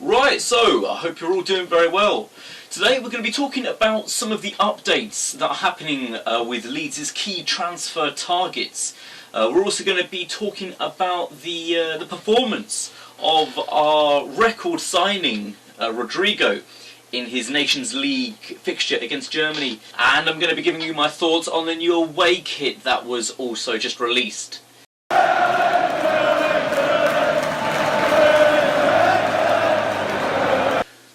Right, so I hope you're all doing very well. Today we're going to be talking about some of the updates that are happening with Leeds' key transfer targets. We're also going to be talking about the performance of our record signing, Rodrigo, in his Nations League fixture against Germany. And I'm going to be giving you my thoughts on the new away kit that was also just released.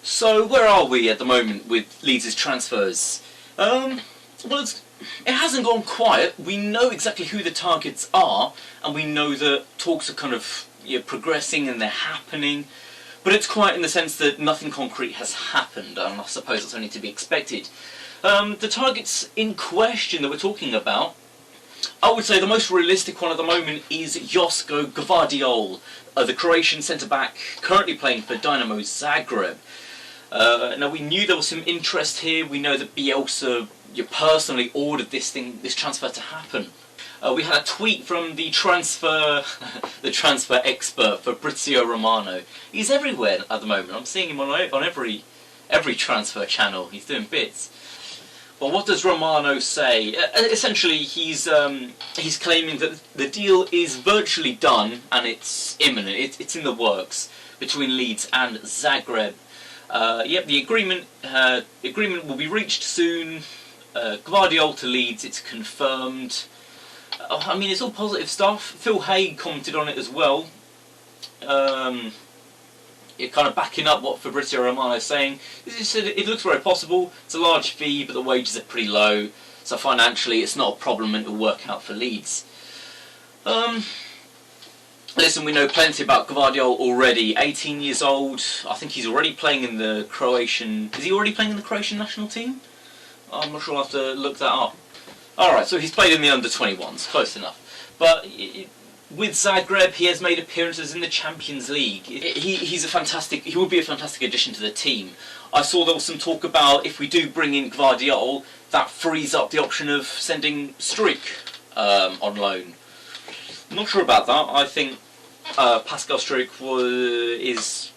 So where are we at the moment with Leeds' transfers? Well, it hasn't gone quiet. We know exactly who the targets are, and we know that talks are kind of progressing and they're happening. But it's quiet in the sense that nothing concrete has happened, and I suppose that's only to be expected. The targets in question that we're talking about, I would say the most realistic one at the moment is Josko Gvardiol, the Croatian centre-back currently playing for Dynamo Zagreb. Now we knew there was some interest here. We know that Bielsa personally ordered this transfer to happen. We had a tweet from the transfer expert Fabrizio Romano. He's everywhere at the moment. I'm seeing him on every transfer channel. He's doing bits. Well, what does Romano say? Essentially, he's claiming that the deal is virtually done and it's imminent. It's in the works between Leeds and Zagreb. The agreement will be reached soon. Gvardiol to Leeds, it's confirmed. I mean, it's all positive stuff. Phil Hay commented on it as well. Kind of backing up what Fabrizio Romano is saying. He said it looks very possible. It's a large fee, but the wages are pretty low, so financially it's not a problem and it'll work out for Leeds. Listen, we know plenty about Gvardiol already. 18 years old. I think he's already playing in the Croatian... Is he already playing in the Croatian national team? I'm not sure. I'll have to look that up. Alright, so he's played in the under-21s. Close enough. But with Zagreb, he has made appearances in the Champions League. He would be a fantastic addition to the team. I saw there was some talk about if we do bring in Gvardiol, that frees up the option of sending Struijk on loan. I'm not sure about that. I think Pascal Struijk is...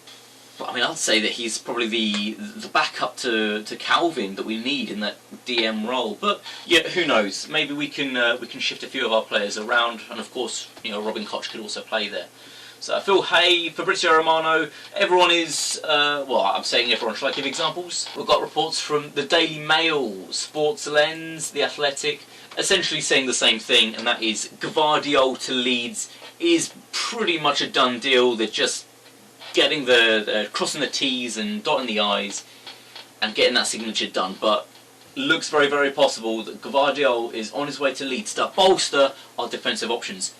I mean, I'd say that he's probably the backup to Calvin that we need in that DM role. But yeah, who knows? Maybe we can shift a few of our players around, and of course, Robin Koch could also play there. So Phil Hay, Fabrizio Romano, everyone is. Well, I'm saying everyone. Shall I give examples? We've got reports from the Daily Mail, Sports Lens, The Athletic, essentially saying the same thing, and that is Gvardiol to Leeds is pretty much a done deal. They're just getting crossing the T's and dotting the I's and getting that signature done. But looks very, very possible that Gvardiol is on his way to Leeds to bolster our defensive options.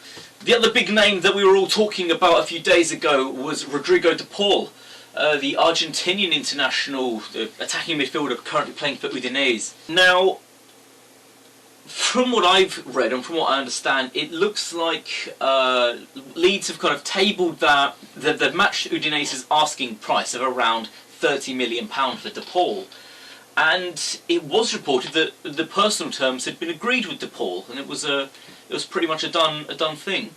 The other big name that we were all talking about a few days ago was Rodrigo De Paul, the Argentinian international, the attacking midfielder currently playing for Udinese. Now, from what I've read and from what I understand, it looks like Leeds have kind of tabled that they've matched Udinese's asking price of around £30 million for De Paul, and it was reported that the personal terms had been agreed with De Paul, and it was pretty much a done thing.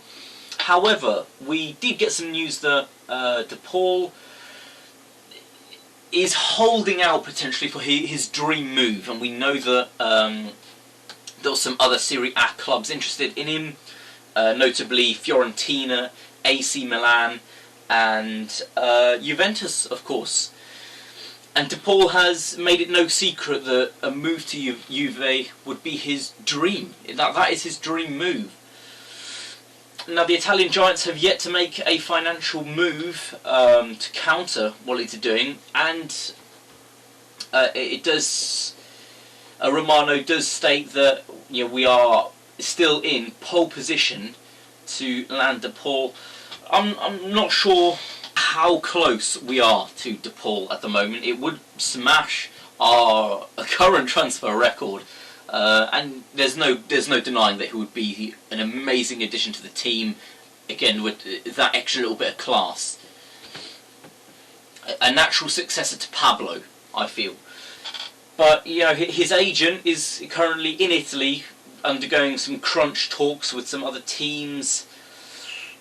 However, we did get some news that De Paul is holding out potentially for his dream move, and we know that there were some other Serie A clubs interested in him, notably Fiorentina, AC Milan, and Juventus, of course. And De Paul has made it no secret that a move to Juve would be his dream. That is his dream move. Now, the Italian giants have yet to make a financial move to counter what Leeds are doing, and Romano does state that we are still in pole position to land De Paul. I'm not sure how close we are to De Paul at the moment. It would smash our current transfer record, and there's no denying that he would be an amazing addition to the team. Again, with that extra little bit of class, a natural successor to Pablo, I feel. But his agent is currently in Italy, undergoing some crunch talks with some other teams.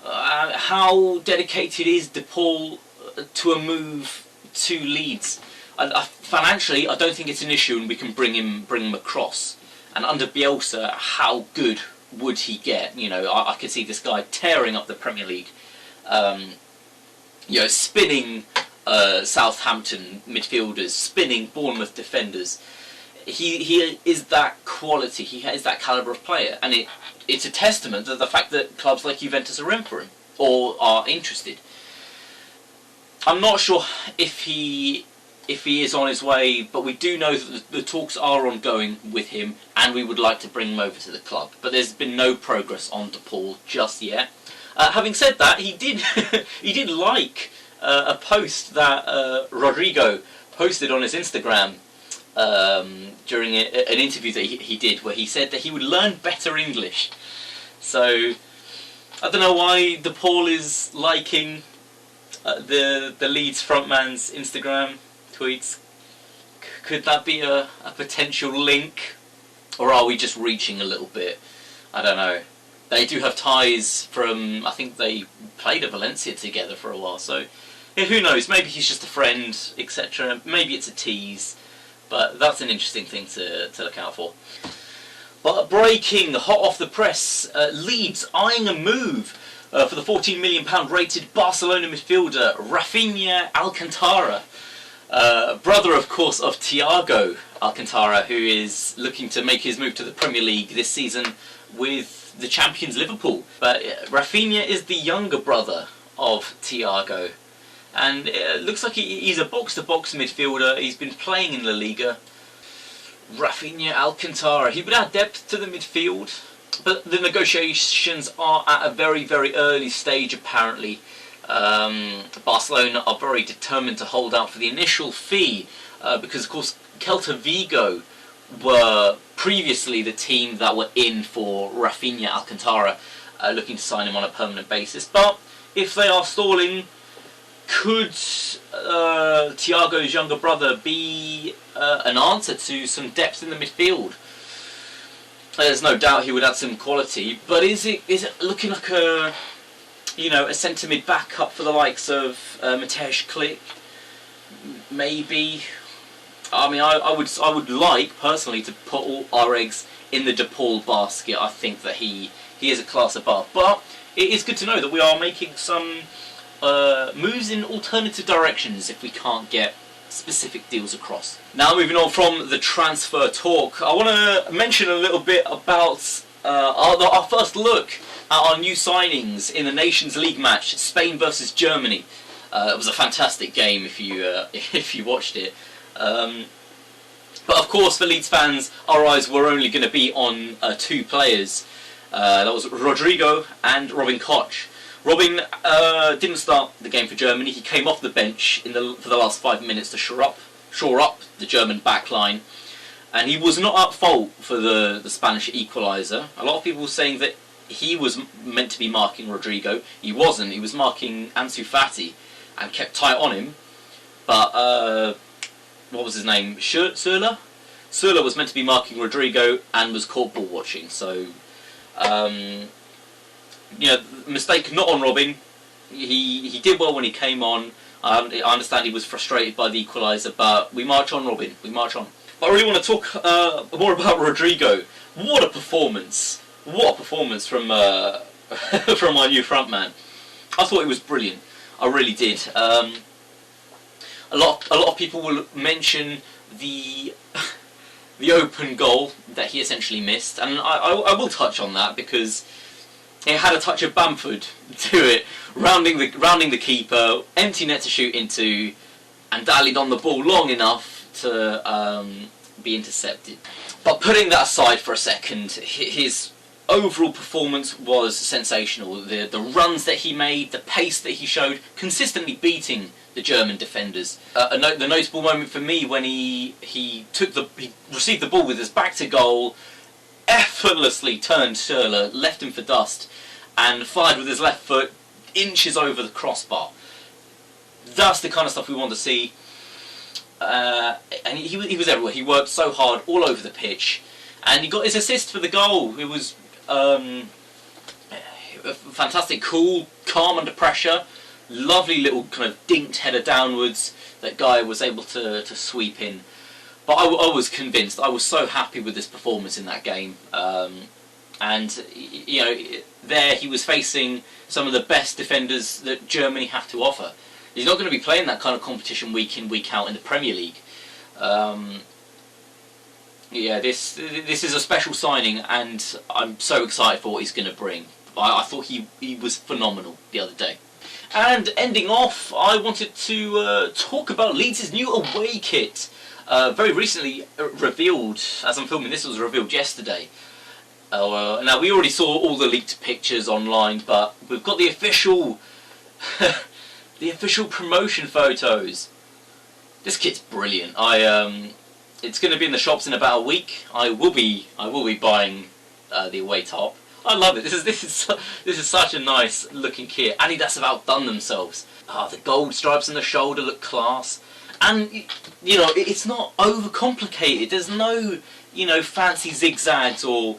How dedicated is De Paul to a move to Leeds. Financially, I don't think it's an issue, and we can bring him across. And under Bielsa, how good would he get? You know, I could see this guy tearing up the Premier League. You know, spinning Southampton midfielders, spinning Bournemouth defenders. He is that quality. He is that calibre of player, and it's a testament to the fact that clubs like Juventus are in for him or are interested. I'm not sure if he is on his way, but we do know that the talks are ongoing with him, and we would like to bring him over to the club. But there's been no progress on De Paul just yet. Having said that, he did he did like a post that Rodrigo posted on his Instagram during an interview that he did, where he said that he would learn better English. So I don't know why De Paul is liking the Leeds frontman's Instagram tweets. Could that be a potential link, or are we just reaching a little bit? I don't know. They do have ties from, I think they played at Valencia together for a while, so yeah, who knows, maybe he's just a friend, etc. Maybe it's a tease, but that's an interesting thing to look out for. But breaking, hot off the press, Leeds eyeing a move for the £14 million rated Barcelona midfielder Rafinha Alcantara. Brother, of course, of Thiago Alcantara, who is looking to make his move to the Premier League this season with the champions Liverpool. But Rafinha is the younger brother of Thiago, and it looks like he's a box-to-box midfielder. He's been playing in La Liga. Rafinha Alcantara, he would add depth to the midfield, but the negotiations are at a very, very early stage apparently. Barcelona are very determined to hold out for the initial fee because, of course, Celta Vigo were previously the team that were in for Rafinha Alcantara, looking to sign him on a permanent basis. But if they are stalling, could Thiago's younger brother be an answer to some depth in the midfield? There's no doubt he would add some quality, but is it looking like a centre mid backup for the likes of Matej Klich? Maybe. I mean, I would like personally to put all our eggs in the De Paul basket. I think that he is a class above, but it is good to know that we are making some moves in alternative directions if we can't get specific deals across. Now, moving on from the transfer talk, I want to mention a little bit about our first look at our new signings in the Nations League match, Spain versus Germany. It was a fantastic game if you watched it. But of course, for Leeds fans, our eyes were only going to be on two players. That was Rodrigo and Robin Koch. Robin didn't start the game for Germany. He came off the bench for the last 5 minutes to shore up the German back line. And he was not at fault for the Spanish equaliser. A lot of people were saying that he was meant to be marking Rodrigo. He wasn't. He was marking Ansu Fati and kept tight on him. But what was his name? Surla? Surla was meant to be marking Rodrigo and was caught ball watching. So, mistake not on Robin. He did well when he came on. I understand he was frustrated by the equaliser, but we march on, Robin. We march on. But I really want to talk more about Rodrigo. What a performance! What a performance from from our new front man. I thought it was brilliant. I really did. A lot of people will mention the open goal that he essentially missed, and I will touch on that because it had a touch of Bamford to it, rounding the keeper, empty net to shoot into, and dallied on the ball long enough to be intercepted. But putting that aside for a second, his overall performance was sensational. The runs that he made, the pace that he showed, consistently beating the German defenders. The notable moment for me when he received the ball with his back to goal, effortlessly turned Schürrle, left him for dust, and fired with his left foot inches over the crossbar. That's the kind of stuff we want to see. And he was everywhere. He worked so hard all over the pitch, and he got his assist for the goal. It was fantastic, cool, calm under pressure. Lovely little kind of dinked header downwards that guy was able to sweep in. But I was convinced. I was so happy with this performance in that game. And, you know, there he was facing some of the best defenders that Germany have to offer. He's not going to be playing that kind of competition week in, week out in the Premier League. Yeah, this is a special signing, and I'm so excited for what he's going to bring. I thought he was phenomenal the other day. And ending off, I wanted to talk about Leeds' new away kit. Very recently revealed, as I'm filming this, was revealed yesterday. Now, we already saw all the leaked pictures online, but we've got the official the official promotion photos. This kit's brilliant. It's going to be in the shops in about a week. I will be buying the away top. I love it. This is such a nice looking kit. Adidas have outdone themselves. The gold stripes on the shoulder look class, and you know it's not overcomplicated. There's no fancy zigzags or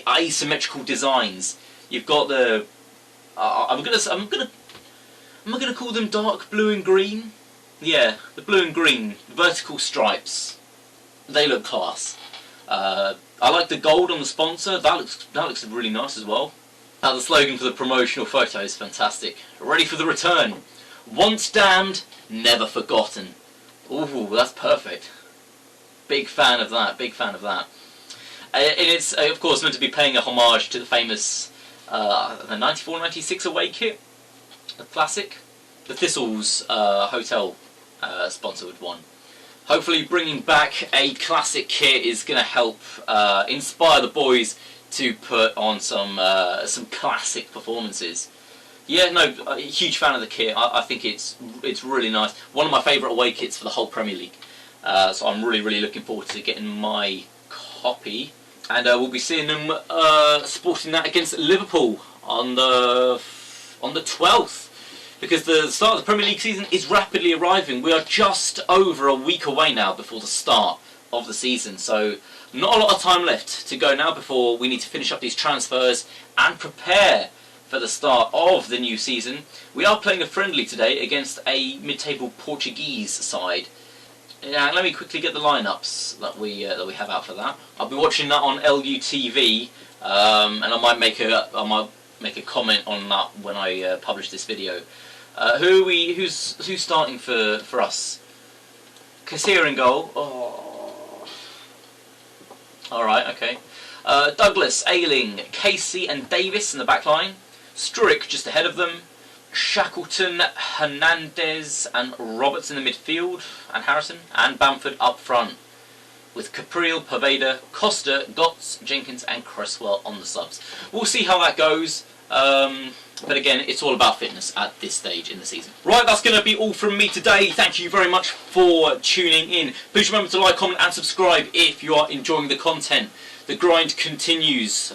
asymmetrical designs. You've got the I'm gonna call them dark blue and green. Yeah, the blue and green vertical stripes. They look class. I like the gold on the sponsor. That looks really nice as well. The slogan for the promotional photo is fantastic. Ready for the return. Once damned, never forgotten. Ooh, that's perfect. Big fan of that. Big fan of that. And it's of course meant to be paying a homage to the famous the 94-96 away kit, the classic, the Thistles hotel sponsored one. Hopefully bringing back a classic kit is going to help inspire the boys to put on some classic performances. Yeah, no, a huge fan of the kit. I think it's really nice. One of my favourite away kits for the whole Premier League. So I'm really looking forward to getting my copy. And we'll be seeing them sporting that against Liverpool on the 12th. Because the start of the Premier League season is rapidly arriving. We are just over a week away now before the start of the season. So not a lot of time left to go now before we need to finish up these transfers and prepare for the start of the new season. We are playing a friendly today against a mid-table Portuguese side. Yeah, let me quickly get the lineups that we have out for that. I'll be watching that on LUTV, and I might make a comment on that when I publish this video. Who's starting for us? Kassir in goal. Oh. All right, okay. Douglas, Ayling, Casey, and Davis in the back line. Struijk just ahead of them. Shackleton, Hernandez, and Roberts in the midfield, and Harrison, and Bamford up front, with Capriel, Poveda, Costa, Gotts, Jenkins, and Cresswell on the subs. We'll see how that goes. But again, it's all about fitness at this stage in the season. Right, that's going to be all from me today. Thank you very much for tuning in. Please remember to like, comment, and subscribe if you are enjoying the content. The grind continues.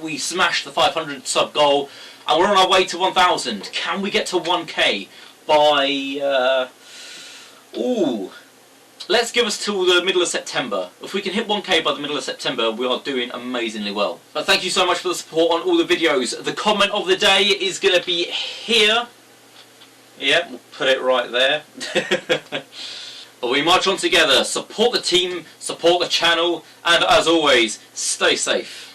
We smashed the 500 sub goal, and we're on our way to 1,000. Can we get to 1k by... let's give us till the middle of September. If we can hit 1k by the middle of September, we are doing amazingly well. But thank you so much for the support on all the videos. The comment of the day is going to be here. Yep, we'll put it right there. But we march on together. Support the team, support the channel, and as always, stay safe.